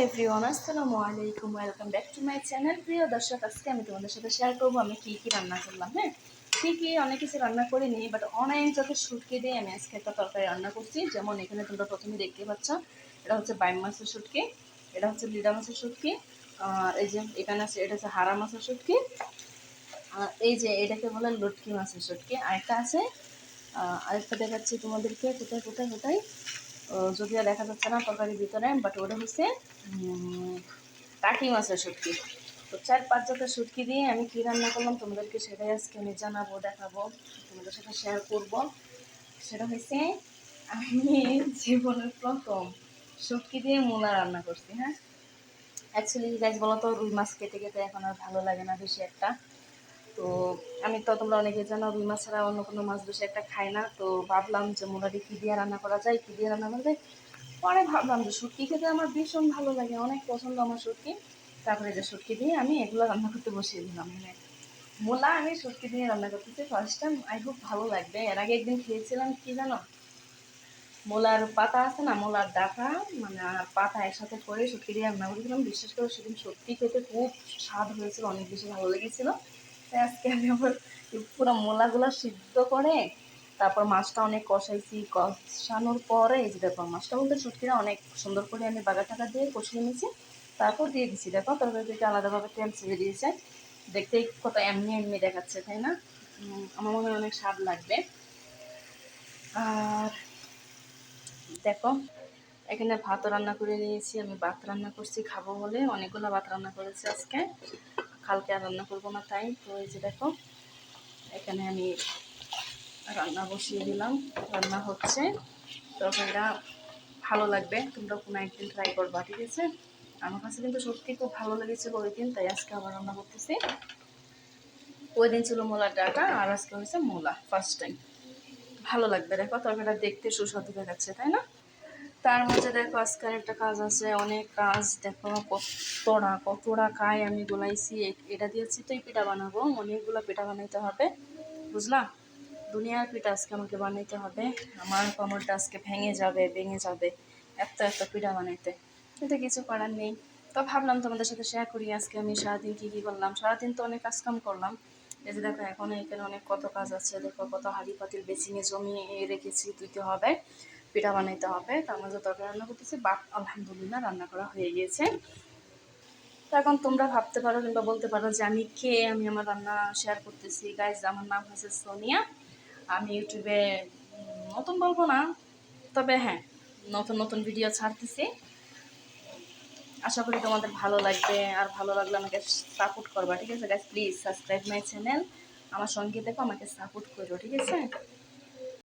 Everyone, আসসালামু আলাইকুম, welcome back to my channel. প্রিয় দর্শক, আজকে আমি তোমাদের সাথে শেয়ার করবো আমি কী কী রান্না করলাম। হ্যাঁ, কী অনেক কিছু রান্না করিনি, বাট অনেক যত শুটকি দিয়ে আমি আজকে একটা তরকারি রান্না করছি। যেমন এখানে তোমরা প্রথমে দেখতে পাচ্ছ, এটা হচ্ছে বাইম মাছের শুটকি, এটা হচ্ছে লিডা মাছের শুটকি, আর এই যে এখানে আছে এটা হচ্ছে হারা মাছের শুটকি, আর এই যে এটাকে বলে লটকি মাছের শুটকি। আরেকটা আছে, আরেকটা দেখাচ্ছি তোমাদেরকে, কোথায় কোথায় কোথায় যদিও দেখা যাচ্ছে না তরকারির ভিতরে, বাট ওটা হচ্ছে টাকি মাছের শুটকি। তো 4-5 জাতের শুটকি দিয়ে আমি কী রান্না করলাম তোমাদেরকে সেটাই আজকে আমি জানাবো, দেখাবো, তোমাদের সাথে শেয়ার করব। সেটা হচ্ছে আমি জীবনের প্রথম শুটকি দিয়ে মূলা রান্না করছি। হ্যাঁ, অ্যাকচুয়ালি গাইজ বলো তো, রুই মাছ কেটে কেটে এখন আর ভালো লাগে না বেশি একটা। তো আমি তো, তোমরা অনেকে জানো, রুই মাছ ছাড়া অন্য কোনো মাছ বেশি একটা খাই না। তো ভাবলাম যে মূলাটি কী দিয়ে রান্না করা যায়, কী দিয়ে রান্না করা যায়। পরে ভাবলাম যে শুটকি খেতে আমার ভীষণ ভালো লাগে, অনেক পছন্দ আমার শুটকি। তারপরে যে শুটকি দিয়ে আমি এগুলো রান্না করতে বসিয়ে দিলাম। মানে মূলা আমি শুটকি দিয়ে রান্না করতেছি ফার্স্ট টাইম। আই খুব ভালো লাগবে। এর আগে একদিন খেয়েছিলাম, কি জানো, মূলার পাতা আছে না, মূলার ডাঁটা মানে আর পাতা একসাথে করে শুটকি দিয়ে রান্না করেছিলাম। বিশেষ করে সেদিন সত্যি খেতে খুব স্বাদ হয়েছিল, অনেক বেশি ভালো লেগেছিলো। তাই আজকে আমি আবার পুরো মূলাগুলো সিদ্ধ করে তারপর মাছটা অনেক কষাইছি, কষানোর পরে এই যে দেখো, মাছটা বলতে শুটকিটা অনেক সুন্দর করে আমি বাগার টাকা দিয়ে কষিয়ে নিয়েছি, তারপর দিয়ে দিচ্ছি। দেখো তরকারি থেকে আলাদাভাবে তেল ছেড়ে দিয়েছে, দেখতেই কত এমনি এমনি দেখাচ্ছে, তাই না? আমার মনে হয় অনেক স্বাদ লাগবে। আর দেখো, এখানে ভাত রান্না করে নিয়েছি, আমি ভাত রান্না করছি খাবো বলে, অনেকগুলো ভাত রান্না করেছি আজকে, কালকে আর রান্না করবো না তাই। তো এই যে দেখো, এখানে আমি রান্না বসিয়ে দিলাম, রান্না হচ্ছে। তরকারিটা ভালো লাগবে, তোমরা কোনো একদিন ট্রাই করবা, ঠিক আছে? আমার কাছে কিন্তু সত্যি খুব ভালো লেগেছিলো ওই দিন, তাই আজকে আবার রান্না করতেছি। ওই দিন ছিল মূলার ডাটা, আর আজকে হয়েছে মূলা, ফার্স্ট টাইম। ভালো লাগবে, দেখো তরকারিটা দেখতে সুস্বাদু দেখাচ্ছে, তাই না? তার মাঝে দেখো আজকের একটা কাজ আছে, অনেক কাজ। দেখো কতটা কাজ আমি গোলাইছি। এটা দিয়ে চিতই পিঠা বানাবো, অনেকগুলো পিঠা বানাইতে হবে, বুঝলা? দুনিয়ার পিঠা আজকে আমাকে বানাইতে হবে। আমার কোমরটা আজকে ভেঙে যাবে এত এত পিঠা বানাইতে, কিন্তু কিছু করার নেই। তো ভাবলাম তোমাদের সাথে শেয়ার করি আজকে আমি সারাদিন কী কী করলাম। সারাদিন তো অনেক কাজকাম করলাম। এই যে দেখো, এখন এখানে অনেক কত কাজ আছে। দেখো কত হাঁড়ি পাতিল বেচিংয়ে জমিয়ে রেখেছি, ধুইতে হবে, পিঠা বানাইতে হবে। তার মাঝে তরকারি রান্না করতেছি, বাট আলহামদুলিল্লাহ রান্না করা হয়ে গিয়েছে। তো এখন তোমরা ভাবতে পারো কিংবা বলতে পারো যে আমি কে, আমি আমার রান্না শেয়ার করতেছি। গাইজ, আমার নাম হচ্ছে সোনিয়া। আমি ইউটিউবে নতুন বলবো না, তবে হ্যাঁ, নতুন নতুন ভিডিও ছাড়তেছি। আশা করি তোমাদের ভালো লাগবে, আর ভালো লাগলে আমাকে সাপোর্ট করবা, ঠিক আছে guys? Please subscribe my channel, আমার সঙ্গে দেখো, আমাকে সাপোর্ট করো, ঠিক আছে?